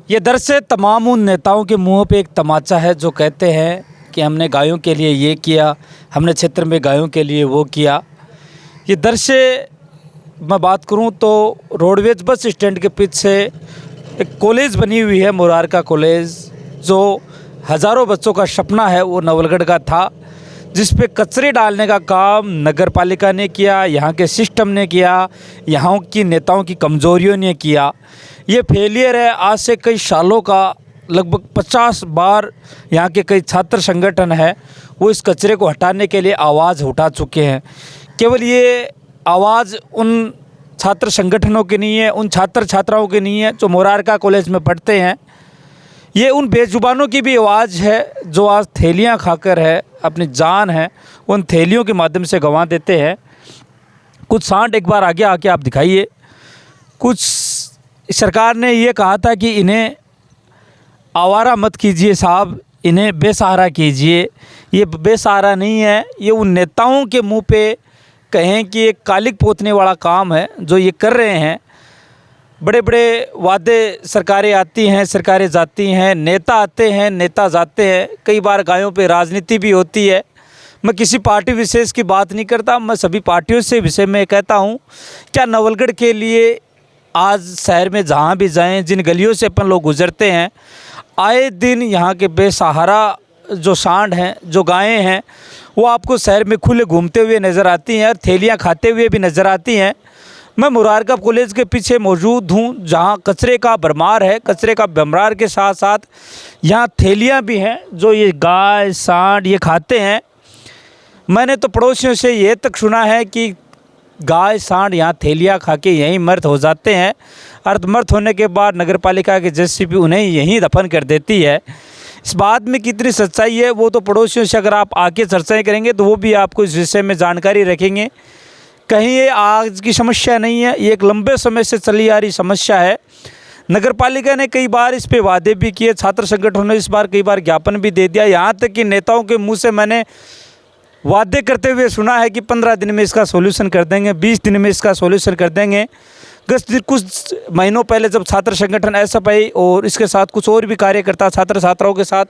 ये दरअसल तमाम उन नेताओं के मुंह पे एक तमाचा है जो कहते हैं कि हमने गायों के लिए ये किया, हमने क्षेत्र में गायों के लिए वो किया। ये दरअसल मैं बात करूं तो रोडवेज बस स्टैंड के पीछे एक कॉलेज बनी हुई है, मुरारका कॉलेज, जो हज़ारों बच्चों का सपना है, वो नवलगढ़ का था, जिस पे कचरे डालने का काम नगर पालिका ने किया, यहाँ के सिस्टम ने किया, यहाँ की नेताओं की कमज़ोरियों ने किया। ये फेलियर है। आज से कई सालों का लगभग 50 बार यहाँ के कई छात्र संगठन है वो इस कचरे को हटाने के लिए आवाज़ उठा चुके हैं। केवल ये आवाज़ उन छात्र संगठनों की नहीं है, उन छात्र छात्राओं की नहीं है जो मुरारका कॉलेज में पढ़ते हैं। ये उन बेजुबानों की भी आवाज़ है जो आज थैलियाँ खाकर है, अपनी जान है उन थैलियों के माध्यम से गंवा देते हैं। कुछ सांड एक बार आगे आके आप दिखाइए। कुछ सरकार ने ये कहा था कि इन्हें आवारा मत कीजिए साहब, इन्हें बेसहारा कीजिए। ये बेसहारा नहीं है, ये उन नेताओं के मुंह पे कहें कि एक कालिक पोतने वाला काम है जो ये कर रहे हैं। बड़े बड़े वादे सरकारें आती हैं, सरकारें जाती हैं, नेता आते हैं, नेता जाते हैं। कई बार गायों पे राजनीति भी होती है। मैं किसी पार्टी विशेष की बात नहीं करता, मैं सभी पार्टियों से विषय में कहता हूँ, क्या नवलगढ़ के लिए आज शहर में जहाँ भी जाएं, जिन गलियों से अपन लोग गुजरते हैं, आए दिन यहाँ के बेसहारा जो सांड हैं, जो गायें हैं, वो आपको शहर में खुले घूमते हुए नज़र आती हैं और थैलियाँ खाते हुए भी नज़र आती हैं। मैं मुरारका कॉलेज के पीछे मौजूद हूँ, जहाँ कचरे का भरमार है। कचरे का भरमार के साथ साथ यहाँ थैलियाँ भी हैं जो ये गाय सांड ये खाते हैं। मैंने तो पड़ोसियों से ये तक सुना है कि गाय सांड यहाँ थैलियाँ खा के यहीं मर्द हो जाते हैं। अर्धमर्द होने के बाद नगर पालिका के जेसीबी उन्हें यहीं दफन कर देती है। इस बात में कितनी सच्चाई है वो तो पड़ोसियों से अगर आप आके चर्चाएं करेंगे तो वो भी आपको इस विषय में जानकारी रखेंगे। कहीं ये आज की समस्या नहीं है, ये एक लंबे समय से चली आ रही समस्या है। नगर पालिका ने कई बार इस पे वादे भी किए, छात्र संगठनों ने इस बार कई बार ज्ञापन भी दे दिया। यहाँ तक कि नेताओं के मुँह से मैंने वादे करते हुए सुना है कि 15 दिन में इसका सॉल्यूशन कर देंगे, 20 दिन में इसका सॉल्यूशन कर देंगे। कुछ महीनों पहले जब छात्र संगठन एसएफआई और इसके साथ कुछ और भी कार्यकर्ता छात्र छात्राओं के साथ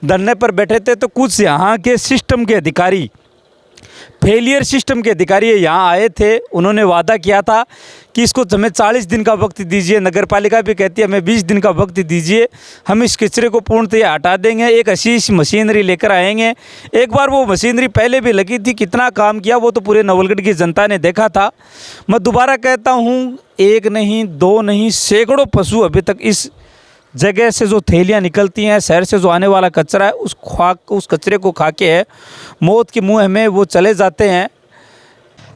धरने पर बैठे थे, तो कुछ यहाँ के सिस्टम के अधिकारी, फेलियर सिस्टम के अधिकारी यहाँ आए थे। उन्होंने वादा किया था कि इसको हमें 40 दिन का वक्त दीजिए। नगर पालिका भी कहती है हमें 20 दिन का वक्त दीजिए, हम इस कचरे को पूर्णतः हटा देंगे, एक अच्छी मशीनरी लेकर आएंगे। एक बार वो मशीनरी पहले भी लगी थी, कितना काम किया वो तो पूरे नवलगढ़ की जनता ने देखा था। मैं दोबारा कहता हूँ, एक नहीं दो नहीं सैकड़ों पशु अभी तक इस जगह से जो थैलियाँ निकलती हैं, शहर से जो आने वाला कचरा है, उस कचरे को खा के मौत के मुंह में वो चले जाते हैं।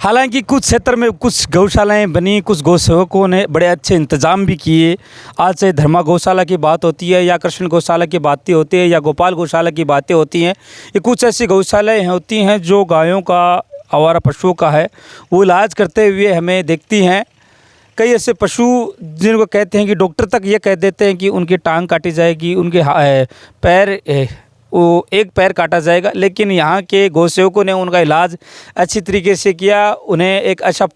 हालांकि कुछ क्षेत्र में कुछ गौशालाएं बनी, कुछ गौसेवकों ने बड़े अच्छे इंतजाम भी किए। आज से धर्मा गौशाला की बात होती है या कृष्ण गौशाला की बातें होती है या गोपाल गौशाला की बातें होती हैं, ये कुछ ऐसी गौशालाएँ होती हैं जो गायों का, आवारा पशुओं का है, वो इलाज करते हुए हमें देखती हैं। कई ऐसे पशु जिनको कहते हैं कि डॉक्टर तक ये कह देते हैं कि उनकी टांग काटी जाएगी, उनके पैर वो एक पैर काटा जाएगा, लेकिन यहाँ के गौसेवकों ने उनका इलाज अच्छी तरीके से किया। उन्हें एक अच्छा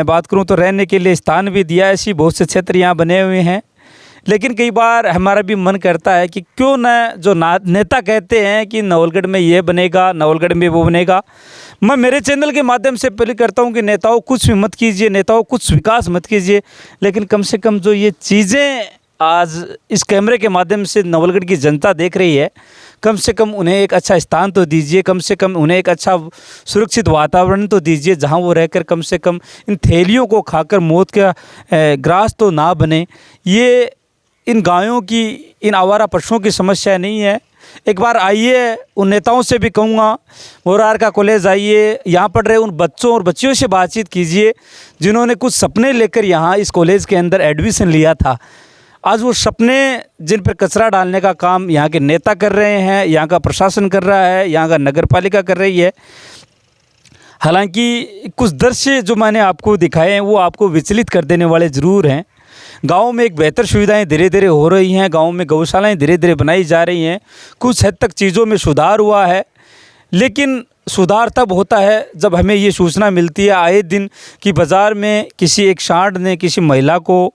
बात करूँ तो रहने के लिए स्थान भी दिया। ऐसी बहुत से क्षेत्र यहाँ बने हुए हैं। लेकिन कई बार हमारा भी मन करता है कि क्यों न जो नेता कहते हैं कि नवलगढ़ में ये बनेगा, नवलगढ़ में वो बनेगा। मैं मेरे चैनल के माध्यम से अपील करता हूँ कि नेताओं कुछ भी मत कीजिए, नेताओं कुछ विकास मत कीजिए, लेकिन कम से कम जो ये चीज़ें आज इस कैमरे के माध्यम से नवलगढ़ की जनता देख रही है, कम से कम उन्हें एक अच्छा स्थान तो दीजिए, कम से कम उन्हें एक अच्छा सुरक्षित वातावरण तो दीजिए जहां वो रहकर कम से कम इन थैलियों को खाकर मौत का ग्रास तो ना बने। ये इन गायों की, इन आवारा पशुओं की समस्या नहीं है। एक बार आइए, उन नेताओं से भी कहूँगा, मुरारका कॉलेज आइए, यहाँ पढ़ रहे उन बच्चों और बच्चियों से बातचीत कीजिए जिन्होंने कुछ सपने लेकर यहाँ इस कॉलेज के अंदर एडमिशन लिया था। आज वो सपने जिन पर कचरा डालने का काम यहाँ के नेता कर रहे हैं, यहाँ का प्रशासन कर रहा है, यहाँ का नगर पालिका कर रही है। हालांकि कुछ दृश्य जो मैंने आपको दिखाए हैं वो आपको विचलित कर देने वाले ज़रूर हैं। गाँव में एक बेहतर सुविधाएं धीरे धीरे हो रही हैं, गाँव में गौशालाएं धीरे धीरे बनाई जा रही हैं, कुछ हद तक चीज़ों में सुधार हुआ है। लेकिन सुधार तब होता है जब हमें ये सूचना मिलती है आए दिन कि बाज़ार में किसी एक सांड ने किसी महिला को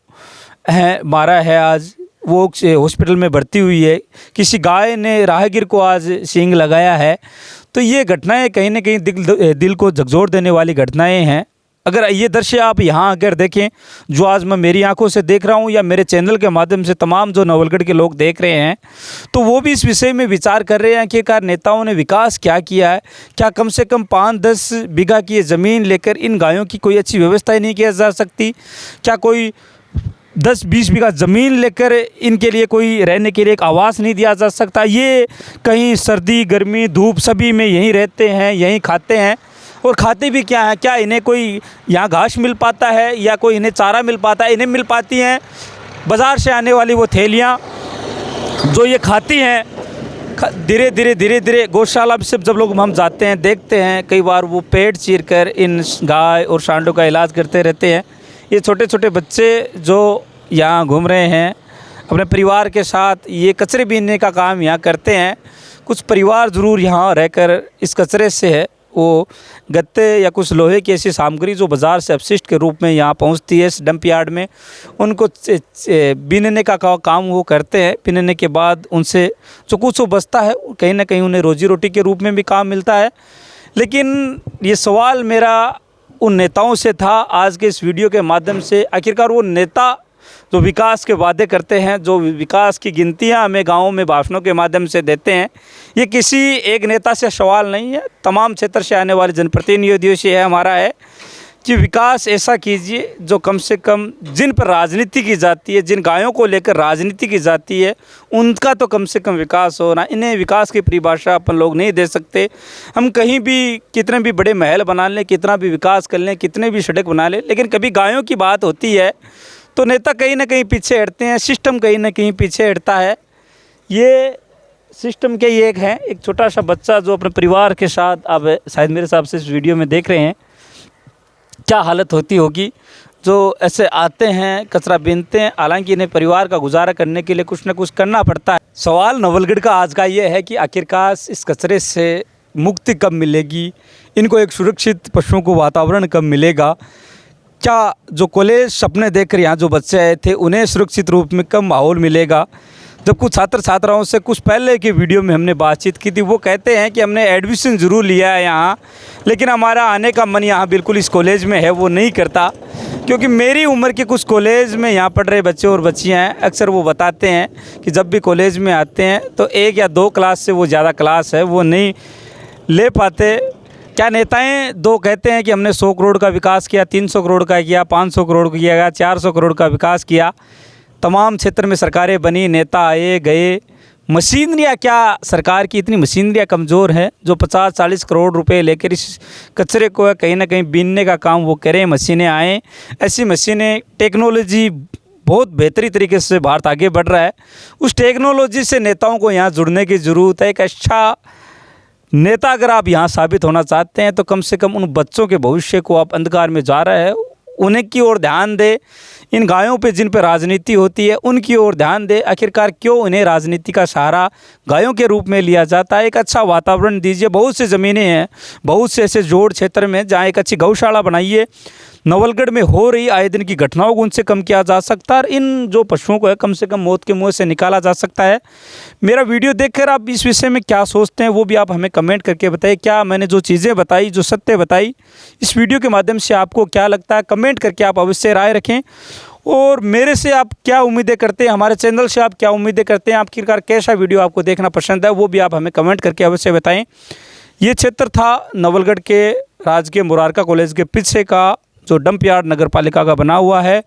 मारा है। आज वो हॉस्पिटल में भर्ती हुई है, किसी गाय ने राहगीर को आज सींग लगाया है। तो ये घटनाएं कहीं ना कहीं दिल को झकझोर देने वाली घटनाएं हैं। अगर ये दृश्य आप यहाँ आकर देखें, जो आज मैं मेरी आंखों से देख रहा हूँ या मेरे चैनल के माध्यम से तमाम जो नवलगढ़ के लोग देख रहे हैं, तो वो भी इस विषय में विचार कर रहे हैं कि आखिरकार नेताओं ने विकास क्या किया है। क्या कम से कम 5-10 बीघा की ज़मीन लेकर इन गायों की कोई अच्छी व्यवस्था ही नहीं की जा सकती? क्या कोई 10-20 बीघा ज़मीन लेकर इनके लिए कोई रहने के लिए एक आवास नहीं दिया जा सकता? ये कहीं सर्दी गर्मी धूप सभी में यहीं रहते हैं, यहीं खाते हैं, और खाते भी क्या है? क्या इन्हें कोई यहाँ घास मिल पाता है या कोई इन्हें चारा मिल पाता है? इन्हें मिल पाती हैं बाज़ार से आने वाली वो थैलियाँ जो ये खाती हैं। धीरे धीरे गौशाला से जब लोग हम जाते हैं, देखते हैं, कई बार वो पेट चीर कर इन गाय और सांडों का इलाज करते रहते हैं। ये छोटे छोटे बच्चे जो यहाँ घूम रहे हैं अपने परिवार के साथ, ये कचरे बीनने का काम यहाँ करते हैं। कुछ परिवार ज़रूर यहाँ रहकर इस कचरे से है वो गत्ते या कुछ लोहे की ऐसी सामग्री जो बाज़ार से अपशिष्ट के रूप में यहाँ पहुँचती है इस डंप यार्ड में, उनको बीनने का काम वो करते हैं। बीनने के बाद उनसे जो कुछ बचता है कहीं ना कहीं उन्हें रोजी रोटी के रूप में भी काम मिलता है। लेकिन ये सवाल मेरा उन नेताओं से था आज के इस वीडियो के माध्यम से, आखिरकार वो नेता जो विकास के वादे करते हैं, जो विकास की गिनतियां हमें गाँवों में भाषणों के माध्यम से देते हैं, ये किसी एक नेता से सवाल नहीं है, तमाम क्षेत्र से आने वाले जनप्रतिनिधियों से है हमारा है कि विकास ऐसा कीजिए जो कम से कम जिन पर राजनीति की जाती है, जिन गायों को लेकर राजनीति की जाती है, उनका तो कम से कम विकास हो ना। इन्हें विकास की परिभाषा अपन लोग नहीं दे सकते। हम कहीं भी कितने भी बड़े महल बना लें, कितना भी विकास कर लें, कितने भी सड़क बना लें, लेकिन कभी गायों की बात होती है तो नेता कहीं ना कहीं पीछे हटते हैं, सिस्टम कहीं ना कहीं पीछे हटता है। ये सिस्टम के ये एक छोटा सा बच्चा जो अपने परिवार के साथ, आप शायद मेरे हिसाब से इस वीडियो में देख रहे हैं, क्या हालत होती होगी जो ऐसे आते हैं, कचरा बीनते हैं। हालांकि इन्हें परिवार का गुजारा करने के लिए कुछ ना कुछ करना पड़ता है। सवाल नवलगढ़ का आज का ये है कि आखिरकार इस कचरे से मुक्ति कब मिलेगी, इनको एक सुरक्षित पशुओं को वातावरण कब मिलेगा, क्या जो कॉलेज सपने देखकर यहाँ जो बच्चे आए थे उन्हें सुरक्षित रूप में कब माहौल मिलेगा। जब कुछ छात्र छात्राओं से कुछ पहले के वीडियो में हमने बातचीत की थी, वो कहते हैं कि हमने एडमिशन ज़रूर लिया है यहाँ, लेकिन हमारा आने का मन यहाँ बिल्कुल इस कॉलेज में है वो नहीं करता, क्योंकि मेरी उम्र के कुछ कॉलेज में यहाँ पढ़ रहे बच्चे और बच्चियाँ हैं, अक्सर वो बताते हैं कि जब भी कॉलेज में आते हैं तो 1 या 2 क्लास से वो ज़्यादा क्लास है वो नहीं ले पाते। क्या नेताएं 2 कहते हैं कि हमने 100 करोड़ का विकास किया, 300 करोड़ का किया, 500 करोड़ का किया, 400 करोड़ का विकास किया, तमाम क्षेत्र में सरकारें बनी, नेता आए गए, मशीनरियाँ क्या सरकार की इतनी मशीनरियाँ कमज़ोर हैं जो 50-40 करोड़ रुपए लेकर इस कचरे को कहीं ना कहीं बीनने का काम वो करें। मशीनें आएँ, ऐसी मशीनें, टेक्नोलॉजी बहुत बेहतरीन तरीके से भारत आगे बढ़ रहा है। उस टेक्नोलॉजी से नेताओं को यहाँ जुड़ने की ज़रूरत है। एक अच्छा नेता अगर आप यहाँ साबित होना चाहते हैं तो कम से कम उन बच्चों के भविष्य को आप अंधकार में जा रहे हैं उन्हें की ओर ध्यान दे। इन गायों पे जिन पे राजनीति होती है उनकी ओर ध्यान दे। आखिरकार क्यों उन्हें राजनीति का सहारा गायों के रूप में लिया जाता है? एक अच्छा वातावरण दीजिए। बहुत सी ज़मीनें हैं, बहुत से ऐसे जोड़ क्षेत्र में जहाँ एक अच्छी गौशाला बनाइए। नवलगढ़ में हो रही आए दिन की घटनाओं को उनसे कम किया जा सकता है और इन जो पशुओं को है कम से कम मौत के मुँह से निकाला जा सकता है। मेरा वीडियो देखकर आप इस विषय में क्या सोचते हैं वो भी आप हमें कमेंट करके बताइए। क्या मैंने जो चीज़ें बताई, जो सत्य बताई, इस वीडियो के माध्यम से आपको क्या लगता है? कमेंट करके आप अवश्य राय रखें। और मेरे से आप क्या उम्मीदें करते हैं, हमारे चैनल से आप क्या उम्मीदें करते हैं, आखिरकार कैसा वीडियो आपको देखना पसंद है वो भी आप हमें कमेंट करके अवश्य बताएं। ये क्षेत्र था नवलगढ़ के राजकीय मुरारका कॉलेज के पीछे का जो डंप यार्ड नगर पालिका का बना हुआ है।